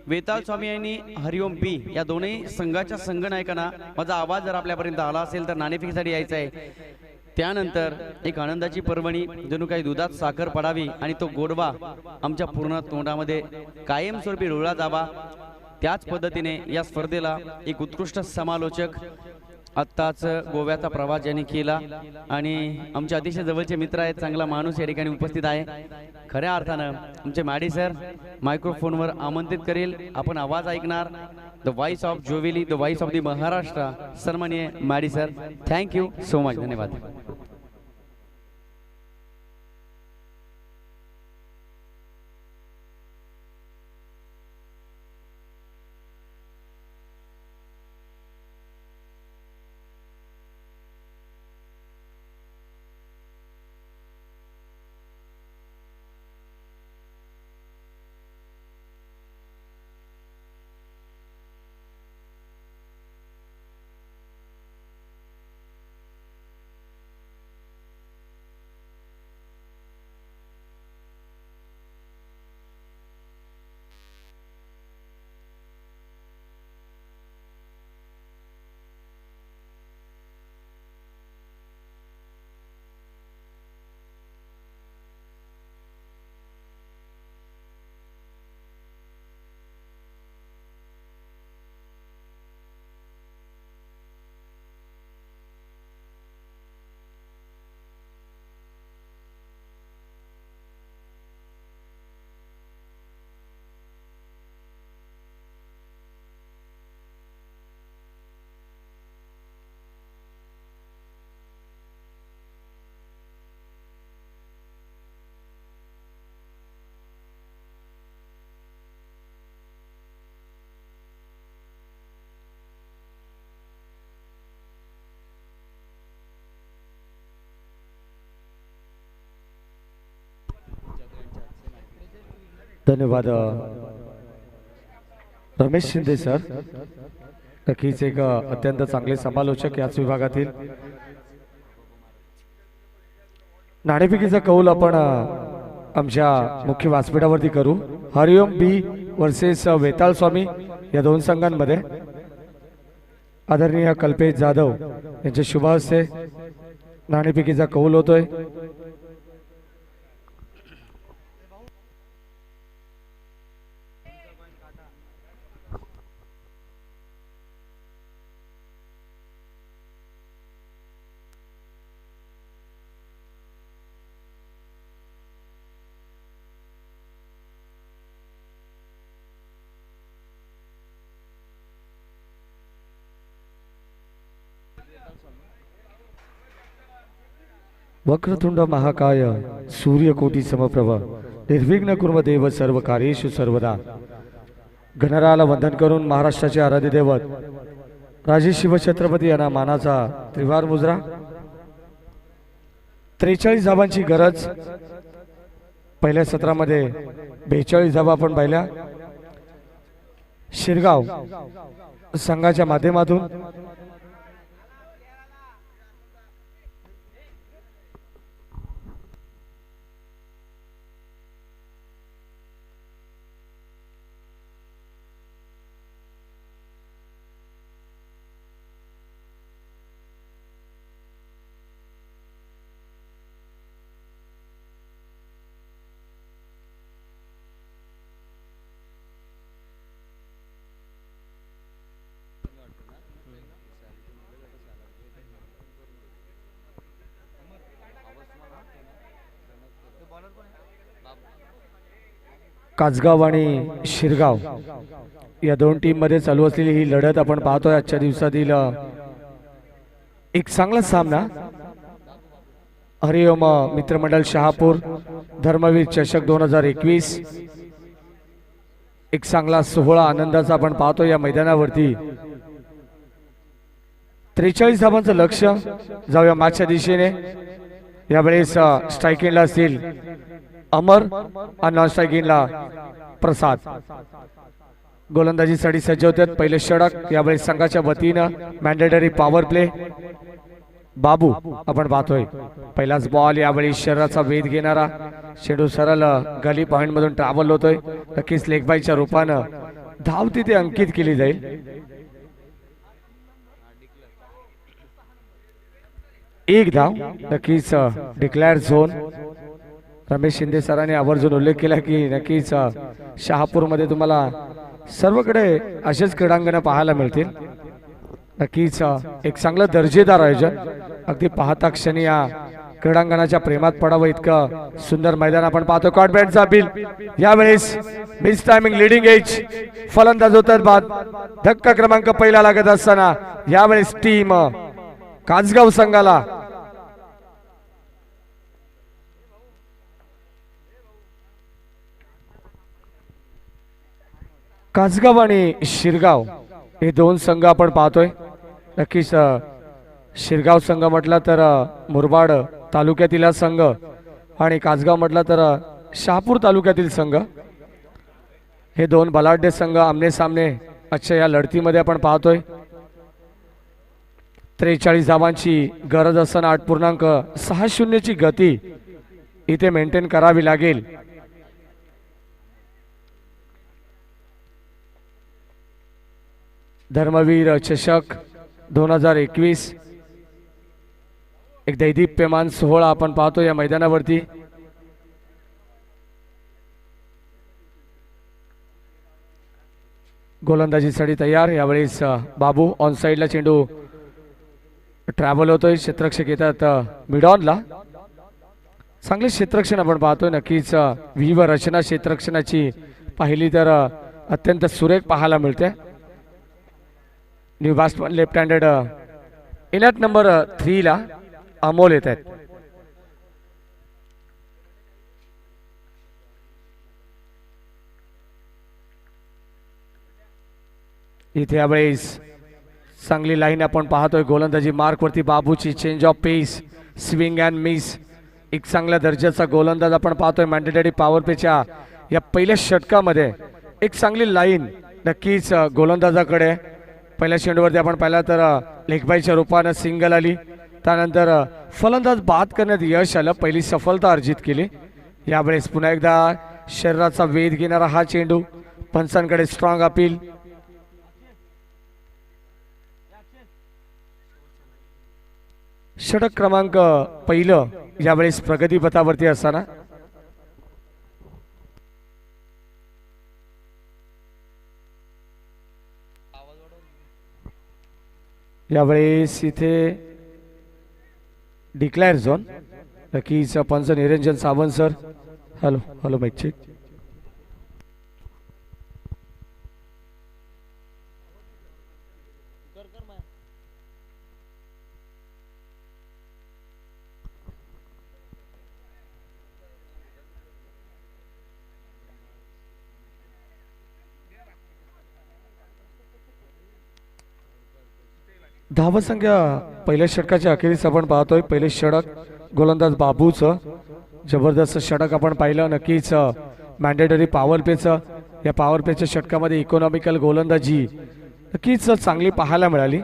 वेताळ स्वामी आणि हरिओम पी या दोन्ही संघाच्या संघनायकांना माझा आवाज जर आपल्यापर्यंत आला असेल तर नाणेफेकीसाठी यायचं आहे. त्यानंतर एक आनंदाची पर्वणी, जणू काही दुधात साखर पडावी आणि तो गोडवा आमच्या पूर्ण तोंडामध्ये कायमस्वरूपी रुळला जावा. त्याच पद्धतीने या स्पर्धेला एक उत्कृष्ट समालोचक आत्ताच गोव्याचा प्रवास ज्यांनी केला आणि आमचे अतिशय जवळचे मित्र आहेत, चांगला माणूस या ठिकाणी उपस्थित आहे. खऱ्या अर्थानं आमचे मॅडी सर मायक्रोफोनवर आमंत्रित करेल, आपण आवाज ऐकणार. The voice of Joveli, the voice of the Maharashtra, सन्माननीय Maddy sir. Thank you so much. धन्यवाद. धन्यवाद रमेश शिंदे सर. नक्कीच एक अत्यंत चांगले समालोचक याच विभागातील. नाणेफेकीचा कौल आपण आमच्या मुख्य व्यासपीठावरती करू. हरिओम बी वर्सेस वेताळ स्वामी या दोन संघांमध्ये आदरणीय कल्पेश जाधव यांच्या शुभ हस्ते नाणेफेकीचा कौल होतोय. वक्रतुंड महाकाय सूर्यकोटी समप्रभ निर्विघ्न कुर्म देव सर्व कार्येषु सर्वदा. गणराला वंदन करून महाराष्ट्राचे आराध्य दैवत राजे शिवछत्रपती यांना मानाचा त्रिवार मुजरा. 43 धावांची गरज. पहिल्या सत्रामध्ये 42 धावा आपण पाहिल्या. शिरगाव संघाच्या माध्यमातून काचगाव आणि शिरगाव या दोन टीम मध्ये चालू असलेली ही लढत आपण पाहतोय आजच्या दिवसातील एक चांगला सामना हरिओम मित्रमंडळ शहापूर धर्मवीर चषक 2021 एक चांगला सोहळा आनंदाचा आपण पाहतो या मैदानावरती 43 धावांचं लक्ष जाऊया मॅचच्या दिशेने यावेळेस स्ट्रायकिंगला असतील अमर आणि नॉन स्ट्रायकिंगला प्रसाद गोलंदाजीसाठी सज्ज होतात पहिले षटक यावेळेस संघाच्या वतीनं मॅन्डेटरी पॉवर प्ले बाबू आपण पाहतोय पहिलाच बॉल यावेळी शरीराचा वेध घेणारा चेंडू सरळ गली पॉइंट मधून ट्रॅव्हल होतोय नक्कीच लेग बायच्या रूपानं धाव तिथे अंकित केली जाईल एक धाव नक्कीच डिक्लेअर झोन रमेश शिंदे सरांनी आवर्जून उल्लेख केला की नक्कीच शहापूर मध्ये तुम्हाला सर्वकडे असेच क्रीडांगण पाहायला मिळतील नक्कीच एक चांगलं दर्जेदार आयोजन अगदी पाहता क्षणी या क्रीडांगणाच्या प्रेमात पडावं इतकं सुंदर मैदान आपण पाहतो कॉन्फिडन्सचा बिल यावेळेस मिस टायमिंग लिडिंग एज फलंदाज होतात बाद धक्का क्रमांक पहिला लागत असताना यावेळेस टीम काचगाव संघाला काचगाव आणि शिरगाव हे दोन संघ आपण पाहतोय नक्कीच शिरगाव संघ म्हटला तर मुरबाड तालुक्यातील हा संघ आणि काचगाव म्हटला तर शहापूर तालुक्यातील संघ हे दोन बलाढ्य संघ आमने सामने आजच्या या लढतीमध्ये आपण पाहतोय 43 धावांची गरज असताना 8.60 ची गती इथे मेंटेन करावी लागेल धर्मवीर चषक 2021 एक दैदिप्यमान सोहळा आपण पाहतो या मैदानावरती गोलंदाजीसाठी तयार यावेळेस बाबू ऑन साइडला चेंडू ट्रॅव्हल होतोय क्षेत्ररक्षक येतात मिडॉनला चांगले क्षेत्ररक्षण आपण पाहतोय नक्कीच व्हीव रचना क्षेत्ररक्षणाची पाहिली तर अत्यंत सुरेख पाहायला मिळते new batsman left handed in at number 3 ला अमोल येत आहेत इथे यावेळेस चांगली लाईन आपण पाहतोय गोलंदाजी मार्क वरती बाबूची change of pace swing and miss एक चांगल्या दर्जाचा गोलंदाज आपण पाहतोय मॅन्डेटरी पॉवर पेच्या या पहिल्या षटकामध्ये एक चांगली लाईन नक्कीच गोलंदाजाकडे पहिल्या चेंडूवरती आपण पाहिला तर लेगबाईच्या रूपानं सिंगल आली त्यानंतर फलंदाज बाद करण्यात यश आलं पहिली सफलता अर्जित केली यावेळेस पुन्हा एकदा शरीराचा वेध घेणारा हा चेंडू पंचांकडे स्ट्रॉंग अपील षटक क्रमांक पहिलं यावेळेस प्रगतीपथावरती असताना यावेळेस इथे डिक्लेअर झोन नक्कीच पंच Niranjan Sawant sir hello hello mike check धावसंख्या पहिल्या षटकाच्या अखेरीस आपण पाहतोय पहिले षटक गोलंदाज बाबूचं जबरदस्त षटक आपण पाहिलं नक्कीच मॅन्डेटरी पॉवर प्लेचं या पॉवर प्लेच्या षटकामध्ये इकॉनॉमिकल गोलंदाजी नक्कीच चांगली पाहायला मिळाली.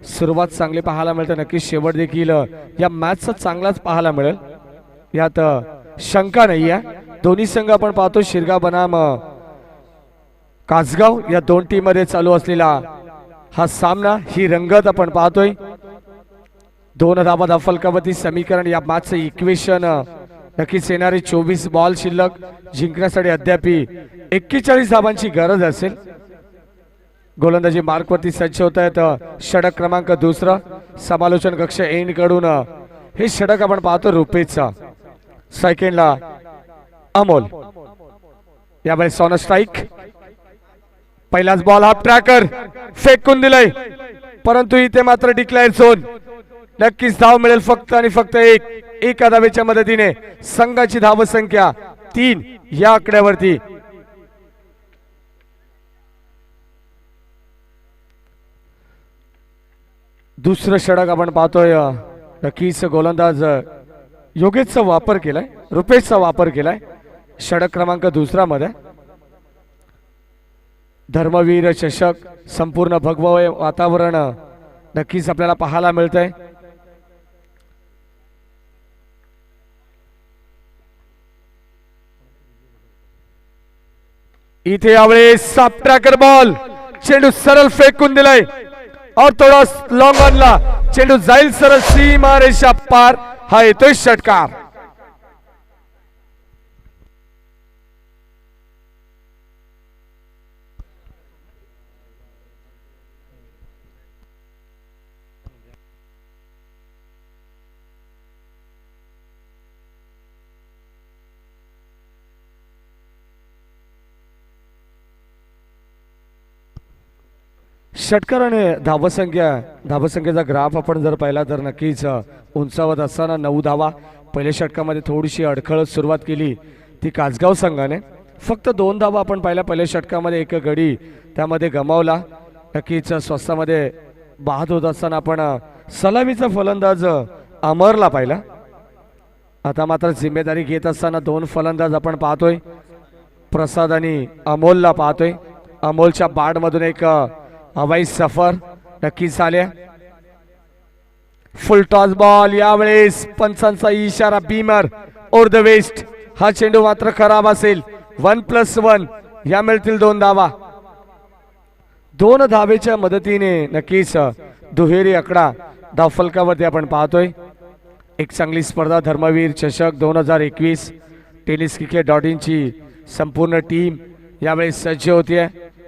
सुरुवात चांगली पाहायला मिळते, नक्कीच शेवट देखील या मॅचचा चांगलाच पाहायला मिळेल, यात शंका नाही आहे. दोन्ही संघ आपण पाहतो शिरगाव बनाम कासगाव या दोन टीम मध्ये चालू असलेला हा सामना, ही रंगत आपण पाहतोय. 2 धावा धाफलकावरती समीकरण या मॅचचं इक्वेशन. नक्कीच येणारे 24 बॉल शिल्लक जिंकण्यासाठी अद्याप 41 धावांची गरज असेल. गोलंदाजी मार्कवरती सज्ज होत आहेत. षटक क्रमांक 2 समालोचन कक्ष एंड कडून हे षटक आपण पाहतो रुपेशचा. सेकंडला अमोल, यावेळेस ऑन स्ट्राईक. पहिलाच बॉल हाफ ट्रॅकर फेकून दिलाय, परंतु इथे मात्र डिक्लेअर झोन. नक्कीच धाव मिळेल फक्त आणि फक्त एका धावेच्या मदतीने. संघाची धाव संख्या 3 या आकड्यावरती. दुसरं षटक आपण पाहतोय. नक्कीच गोलंदाज योगेशचा वापर केलाय, रुपेशचा वापर केलाय षटक क्रमांक 2 मध्ये. धर्मवीर चषक संपूर्ण भगवय वातावरण नक्कीच आपल्याला पाहायला मिळतंय. इथे यावेळेस साफ ट्रॅकर बॉल, चेंडू सरळ फेकून दिलाय और थोडा लॉंग ऑनला चेंडू जाईल सरळ सीमा रेषा पार. हा येतोय षटकार. षटकाराने धावसंख्येचा ग्राफ आपण जर पाहिला तर नक्कीच उंचावत असताना 9 धावा. पहिल्या षटकामध्ये थोडीशी अडखळत सुरुवात केली ती कासगाव संघाने. फक्त 2 धावा आपण पाहिल्या पहिल्या षटकामध्ये, एक गडी त्यामध्ये गमावला. नक्कीच स्वस्तामध्ये बाद होत असताना आपण सलामीचा फलंदाज अमरला पाहिला. आता मात्र जिम्मेदारी घेत असताना 2 फलंदाज आपण पाहतोय, प्रसाद आणि अमोलला पाहतोय. अमोलच्या बाडमधून एक हवाई सफर नक्कीच आले. फुल टॉस बॉल, यावेळेस पंचांचा इशारा बीमर ओर द वेस्ट. हा चेंडू मात्र खराब असेल. 1+1 या मिळतील 2 धावा. 2 धावेच्या मदतीने नक्कीच दुहेरी आकडा धावफलकावरती आपण पाहतोय. एक चांगली स्पर्धा धर्मवीर चषक 2021 tenniscricket.in ची संपूर्ण टीम यावेळेस सज्ज होतीये.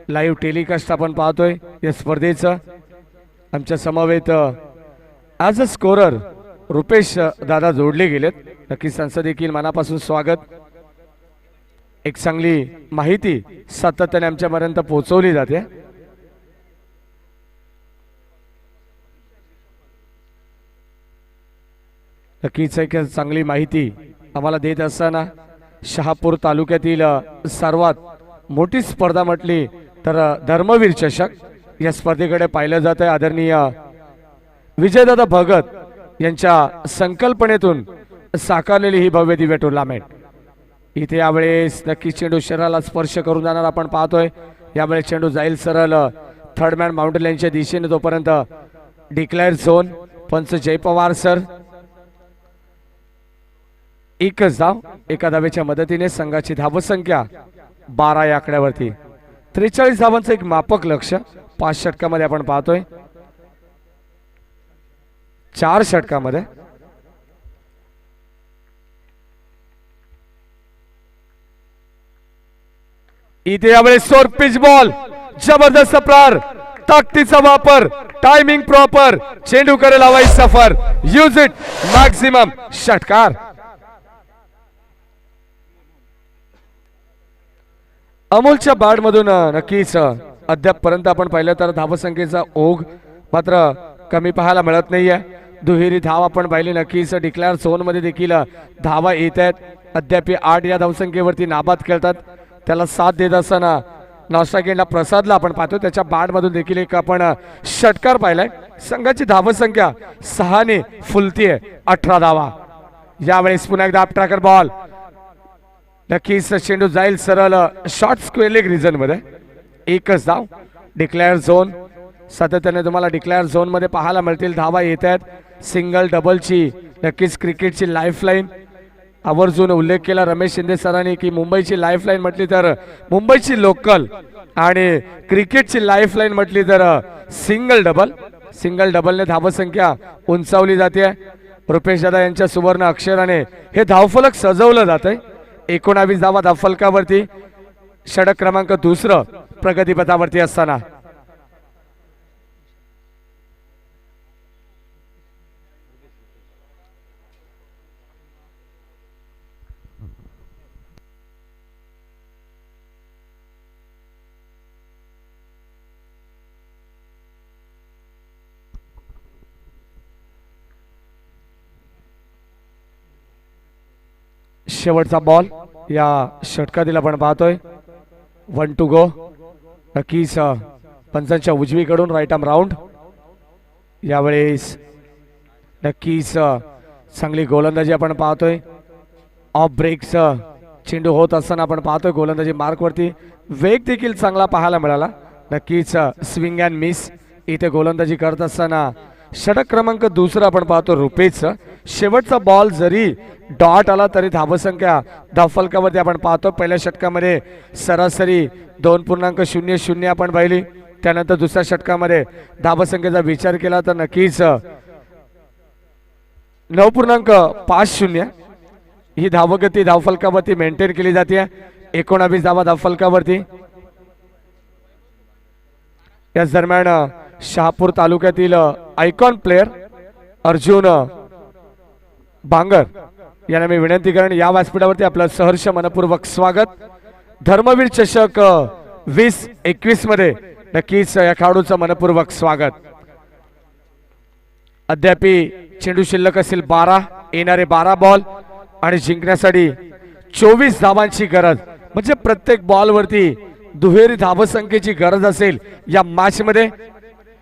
लाईव्ह टेलिकास्ट आपण पाहतोय या स्पर्धेचं. आमच्या समवेत ॲज अ स्कोरर रुपेश दादा जोडले गेलेत. नक्कीच त्यांचं देखील मनापासून स्वागत. एक चांगली माहिती सातत्याने आमच्यापर्यंत पोहोचवली जाते. नक्कीच एक चांगली माहिती आम्हाला देत असताना शहापूर तालुक्यातील सर्वात मोठी स्पर्धा म्हटली तर धर्मवीर चषक या स्पर्धेकडे पाहिलं जात आहे. आदरणीय विजयदादा भगत यांच्या संकल्पनेतून साकारलेली ही भव्य दिव्य टुर्नामेंट. इथे यावेळेस नक्की चेंडू शरीराला स्पर्श करून जाणार आपण पाहतोय. यावेळेस चेंडू जाईल सरळ थर्ड मॅन माउंटेन लाईनच्या दिशेने. तोपर्यंत डिक्लेअर झोन. पंच जय पवार सर. एकच धाव एका धावेच्या मदतीने. संघाची धावसंख्या 12 या आकड्यावरती. 43 धावांचं एक मापक लक्ष 5 षटकामध्ये आपण पाहतोय. 4 षटकामध्ये इथे यावेळेस सोर पिच बॉल, जबरदस्त प्रहार, ताकदीचा वापर, टायमिंग प्रॉपर, चेंडू करेल हवाई सफर. Use it maximum. षटकार. अमोलच्या बॅट मधून नक्कीच अद्यापपर्यंत आपण पाहिलं तर धावसंख्येचा ओघ मात्र कमी पाहायला मिळत नाहीये. दुहेरी धाव आपण पाहिली. नक्कीच डिक्लेअर झोन मध्ये देखील धावा येत आहेत. अद्याप 8 या धावसंख्येवरती नाबाद खेळतात. त्याला साथ देत असताना नॉस्ट्राकेंडला प्रसादला आपण पाहतो. त्याच्या बॅट मधून देखील एक आपण षटकार पाहिलाय. संघाची धावसंख्या 6 ने फुलतीये. 18 धावा. यावेळेस पुन्हा एकदा अप ट्रॅकर बॉल. नक्कीच चेंडू जाईल सरळ शॉर्ट स्क्वेअर लेग रिजन मध्ये. एकच धाव. डिक्लेअर झोन सातत्याने तुम्हाला डिक्लेअर झोन मध्ये पाहायला मिळतील. धावा येत आहेत सिंगल डबलची. नक्कीच क्रिकेटची लाईफलाईन आवर्जून उल्लेख केला रमेश शिंदे सरांनी की मुंबईची लाईफलाईन म्हटली तर मुंबईची लोकल आणि क्रिकेटची लाईफलाईन म्हटली तर सिंगल डबल. सिंगल डबलने धावसंख्या उंचावली जाते. रुपेश दादा यांच्या सुवर्ण अक्षराने हे धावफलक सजवलं जात आहे. 19 धावा धावफलकावरती षटक क्रमांक 2 प्रगतीपथावरती असताना शेवटचा बॉल या षटकातील आपण पाहतोय. 1 to go. नक्कीच पंचांच्या उजवीकडून राईट आर्म राऊंड. यावेळेस नक्कीच चांगली गोलंदाजी आपण पाहतोय. ऑफ ब्रेक्स चेंडू होत असताना आपण पाहतोय गोलंदाजी मार्कवरती वेग देखील चांगला पाहायला मिळाला. नक्कीच स्विंग अँड मिस इथे गोलंदाजी करत असताना षटक क्रमांक 2 आपण पाहतो रुपेश. शेवटचा बॉल जरी डॉट आला तरी धावसंख्या धावफलकावरती आपण पाहतो. पहिल्या षटकामध्ये सरासरी 2.00 आपण पाहिली. त्यानंतर दुसऱ्या षटकामध्ये धावसंख्येचा विचार केला तर नक्कीच 9.50 ही धावगती धावफलकावरती मेंटेन केली जाते. 19 धावा धावफलकावरती. याच दरम्यान शहापूर तालुक्यातील आयकॉन प्लेयर अर्जुन बांगर यांना मी विनंती करेन या व्यासपीठावरती आपलं सहर्ष मनपूर्वक स्वागत. धर्मवीर चषक 2021 मध्ये नक्कीच या खेळाडूचं मनपूर्वक स्वागत. अद्याप चेंडू शिल्लक असेल 12. येणारे 12 बॉल आणि जिंकण्यासाठी 24 धावांची गरज. म्हणजे प्रत्येक बॉलवरती दुहेरी धावसंख्येची गरज असेल या मॅच मध्ये.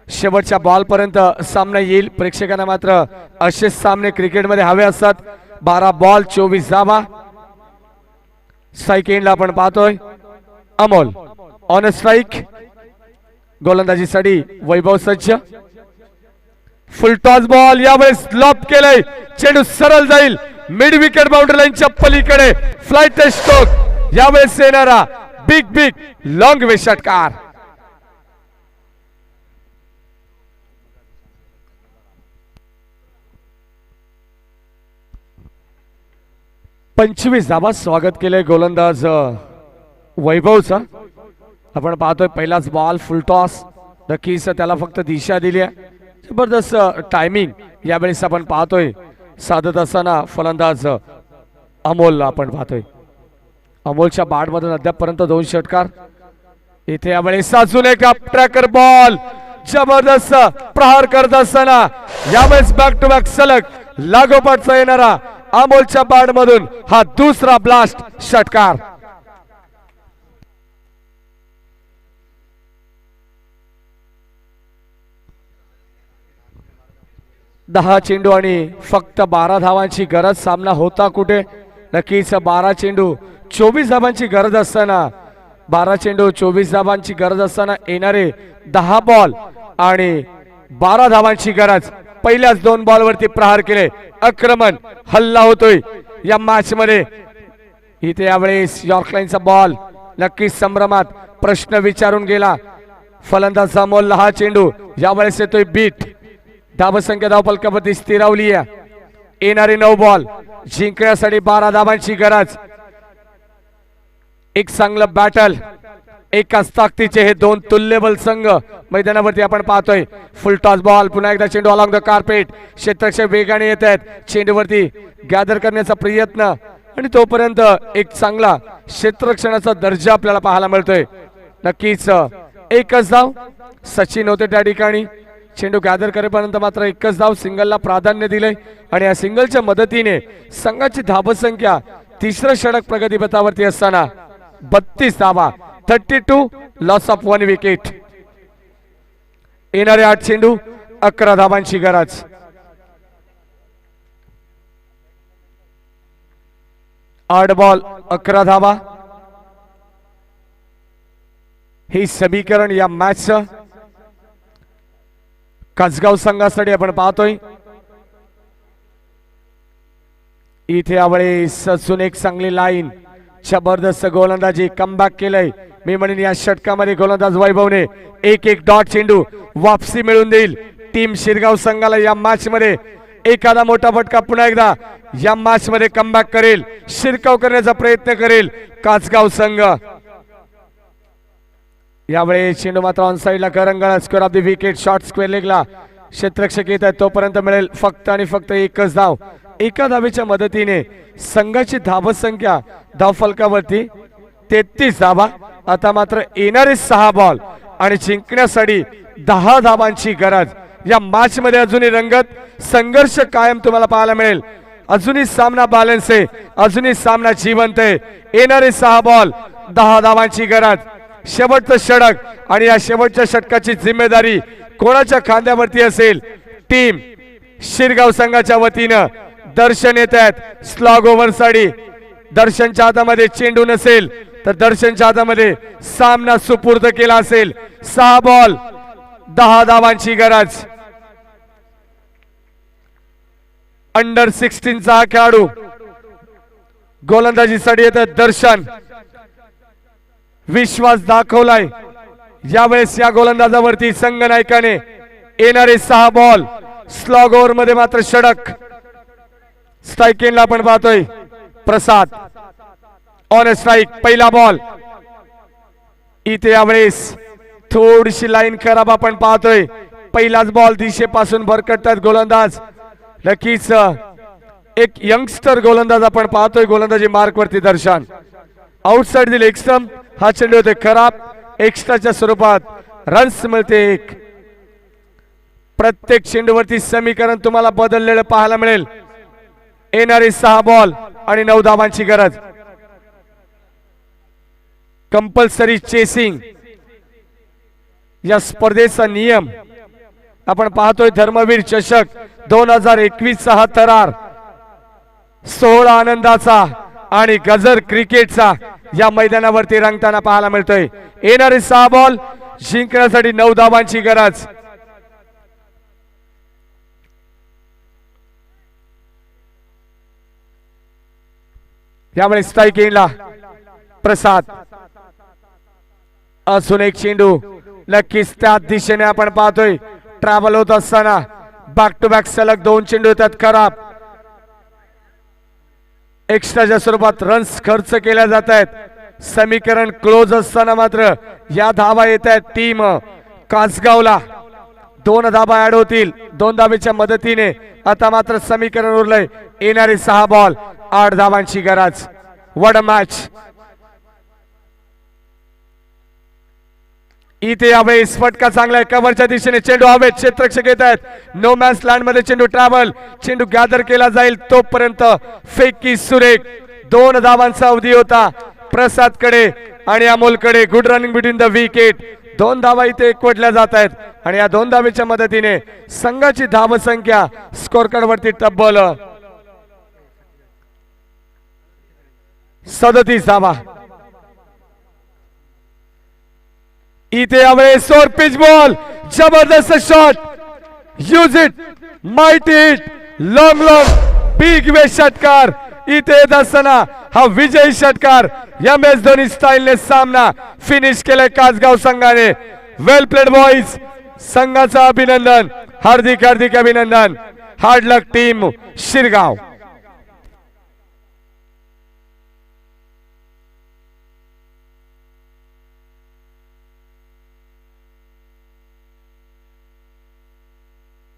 शेवटच्या बॉल पर्यंत सामना येईल. प्रेक्षकांना मात्र असेच सामने क्रिकेटमध्ये हवे असतात. 12 बॉल 24 धावा. स्ट्राईक एंडला आपण पाहतोय अमोल ऑन स्ट्राईक. गोलंदाजीसाठी वैभव सज्ज. फुल टॉस बॉल यावेळेस लॉप केलंय. चेंडू सरळ जाईल मिड विकेट बाउंड्री लाईनच्या पलीकडे. फ्लाइट स्ट्रोक यावेळेस येणारा बिग लॉंग वे षटकार. पंचवीस धावा. स्वागत केलंय गोलंदाज वैभवचा. आपण पाहतोय पहिलाच बॉल फुल टॉस. नक्कीच त्याला फक्त दिशा दिली आहे. जबरदस्त टायमिंग यावेळेस आपण पाहतोय साधत असताना फलंदाज अमोल आपण पाहतोय. अमोलच्या बॅट मधून अद्यापपर्यंत 2 षटकार. इथे यावेळेस अजून एक ट्रॅकर बॉल जबरदस्त प्रहार करत असताना यावेळेस बॅक टू बॅक सलग लागोपाठचा येणारा अमोलच्या बॅट मधून हा दुसरा ब्लास्ट षटकार. दहा चेंडू आणि फक्त 12 धावांची गरज. सामना होता कुठे. नक्कीच 12 चेंडू 24 धावांची गरज असताना 12 चेंडू 24 धावांची गरज असताना येणारे 10 बॉल आणि 12 धावांची गरज. पहिल्याच 2 बॉलवरती प्रहार केले. आक्रमण हल्ला होतोय या मॅच मध्ये. इथे यावेळेस यॉर्कलाईनचा बॉल नक्कीच संभ्रमात प्रश्न विचारून गेला फलंदाज अमोल. हा चेंडू यावेळेस येतोय बीट. धावसंख्या धावफलकावरती स्थिरावली आहे. येणारे 9 बॉल जिंकण्यासाठी 12 धावांची गरज. एक चांगलं बॅटल. एकाच ताकदीचे हे 2 तुल्यबल संघ मैदानावरती आपण पाहतोय. फुल टॉस बॉल. पुन्हा एकदा चेंडू अलॉंग द कार्पेट. क्षेत्ररक्षक वेगाने येत आहेत. चेंडूवरती गॅदर करण्याचा प्रयत्न आणि तोपर्यंत एक चांगला क्षेत्ररक्षणाचा दर्जा आपल्याला पाहायला मिळतोय. नक्कीच एकच धाव. सचिन होते त्या ठिकाणी. चेंडू गॅदर करेपर्यंत मात्र एकच धाव. सिंगलला प्राधान्य दिले आणि या सिंगलच्या मदतीने संघाची धावसंख्या तिसरं षटक प्रगतीपथावरती असताना 32 धावा. 32 लॉस ऑफ 1 विकेट. येणारे 8 चेंडू 11 धावांची गरज. 8 बॉल 11 धावा. हे समीकरण या मॅचचं कसगाव संघासाठी आपण पाहतोय. इथे यावेळेस अजून एक चांगली लाईन, जबरदस्त गोलंदाजी, कमबॅक केलंय. मी म्हणेन या षटकामध्ये गोलंदाज वैभवने एक डॉट चेंडू वापसी मिळवून देईल टीम शिरगाव संघाला. या मॅच मध्ये एखादा मोठा फटका पुन्हा एकदा या मॅच मध्ये कमबॅक करेल, शिरकाव करण्याचा प्रयत्न करेल कासगाव संघ. यावेळी चेंडू मात्र ऑन साइडला करंगळ. Square of the wicket, short square लेगला क्षेत्ररक्षक येत आहे तोपर्यंत मिळेल फक्त आणि फक्त एकच धाव. एका धावेच्या मदतीने संघाची धावसंख्या धावफलकावरती 33 धावा. आता मात्र येणारे 6 बॉल आणि जिंकण्यासाठी 10 धावांची गरज. या मॅच मध्ये अजूनही रंगत संघर्ष कायम तुम्हाला पाहायला मिळेल. अजूनही सामना बॅलन्स आहे, अजूनही सामना जिवंत आहे. येणारे 6 बॉल 10 धावांची गरज. शेवटचं षटक आणि या शेवटच्या षटकाची जिम्मेदारी कोणाच्या खांद्यावरती असेल? टीम शिरगाव संघाच्या वतीनं दर्शन येत आहेत स्लॉग ओव्हर साठी. दर्शनच्या हातामध्ये चेंडू नसेल तर दर्शनच्या हातामध्ये सामना सुपूर्द केला असेल. 6 बॉल 10 धावांची गरज. अंडर 16 चा खेळाडू गोलंदाजीसाठी येत दर्शन. विश्वास दाखवलाय यावेळेस या गोलंदाजावरती संघनायकाने. येणारे 6 बॉल स्लॉग ओव्हर मध्ये मात्र षटक. स्ट्राइक एंडला आपण पाहतोय प्रसाद ऑन स्ट्राइक. पहिला बॉल. इथे यावेळेस थोडीशी लाईन खराब आपण पाहतोय. पहिलाच बॉल दिशेपासून भरकटतात गोलंदाज. नक्कीच एक यंगस्टर गोलंदाज आपण पाहतोय गोलंदाजी मार्क वरती दर्शन. आउटसाइड दिले एक्स्ट्रम. हा चेंडू होते खराब. एक्स्ट्राच्या स्वरूपात रन्स मिळते एक. प्रत्येक चेंडूवरती समीकरण तुम्हाला बदललेलं पाहायला मिळेल. येणारे 6 बॉल आणि 9 धावांची गरज. कंपल्सरी चेसिंग या स्पर्धेचा नियम आपण पाहतोय. धर्मवीर चषक 2021 चा हा थरार 16 आनंदाचा आणि गजर क्रिकेटचा या मैदानावरती रंगताना पाहायला मिळतोय. येणारे 6 बॉल जिंकण्यासाठी 9 धावांची गरज. यावेळी स्ट्राइक एंडला प्रसाद. अजून एक चेंडू. नक्कीच त्या दिशेने आपण पाहतोय ट्रॅव्हल होत असताना बॅक टू बॅक सलग 2 चेंडू येतात खराब. एक्स्ट्राच्या स्वरूपात रन्स खर्च केल्या जात आहेत. समीकरण क्लोज असताना मात्र या धावा येत आहेत टीम कासगावला. 2 धावा ऍड होतील 2 धावेच्या मदतीने. आता मात्र समीकरण उरलंय. येणारे 6 बॉल 8 धावांची गरज. What a match. इथे यावेळेस फटका चांगला आहे कव्हरच्या दिशेने. चेंडू हवेत, क्षेत्ररक्षक येत आहेत. नो मॅन्स लँड मध्ये चेंडू ट्रॅव्हल. चेंडू गॅदर केला जाईल तोपर्यंत फेकी सुरेख. 2 धावांचा अवधी होता प्रसादकडे आणि अमोलकडे. Good running between the wicket. 2 धावा इथे एकवटल्या जात आहेत आणि या 2 धावेच्या मदतीने संघाची धावसंख्या स्कोर कार्ड वरती तब्बल 37 धावा. इथे यावेळेस सोर पिच बॉल. जबरदस्त shot. Use it, might it. Long big way षटकार. इथे येत असताना हा विजयी षटकार MS धोनी स्टाईलने सामना फिनिश केलाय कासगाव संघाने. वेल प्लेड बॉईज. संघाचं अभिनंदन. हार्दिक हार्दिक अभिनंदन. हार्ड लक टीम शिरगाव.